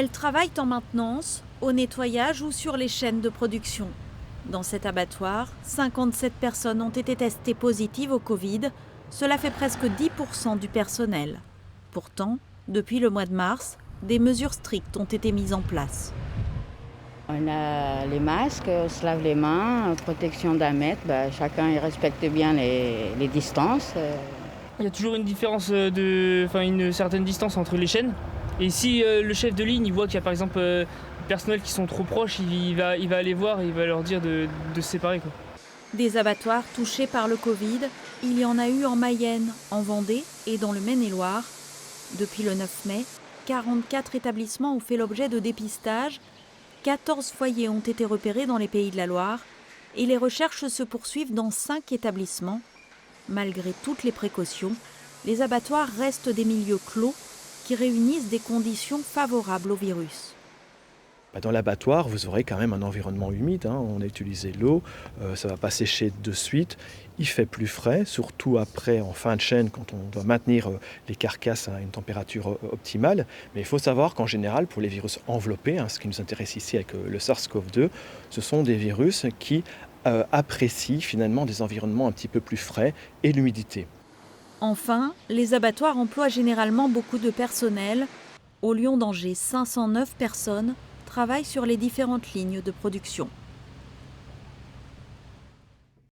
Elles travaillent en maintenance, au nettoyage ou sur les chaînes de production. Dans cet abattoir, 57 personnes ont été testées positives au Covid. Cela fait presque 10% du personnel. Pourtant, depuis le mois de mars, des mesures strictes ont été mises en place. On a les masques, on se lave les mains, protection d'un mètre, chacun il respecte bien les distances. Il y a toujours une différence une certaine distance entre les chaînes. Et si le chef de ligne il voit qu'il y a par exemple des personnels qui sont trop proches, il va aller voir et il va leur dire de se séparer, quoi. Des abattoirs touchés par le Covid, il y en a eu en Mayenne, en Vendée et dans le Maine-et-Loire. Depuis le 9 mai, 44 établissements ont fait l'objet de dépistage, 14 foyers ont été repérés dans les Pays de la Loire et les recherches se poursuivent dans 5 établissements. Malgré toutes les précautions, les abattoirs restent des milieux clos qui réunissent des conditions favorables au virus. Dans l'abattoir, vous aurez quand même un environnement humide. On a utilisé l'eau, ça ne va pas sécher de suite. Il fait plus frais, surtout après, en fin de chaîne, quand on doit maintenir les carcasses à une température optimale. Mais il faut savoir qu'en général, pour les virus enveloppés, ce qui nous intéresse ici avec le SARS-CoV-2, ce sont des virus qui apprécient finalement des environnements un petit peu plus frais et l'humidité. Enfin, les abattoirs emploient généralement beaucoup de personnel. Au Lyon d'Angers, 509 personnes travaillent sur les différentes lignes de production.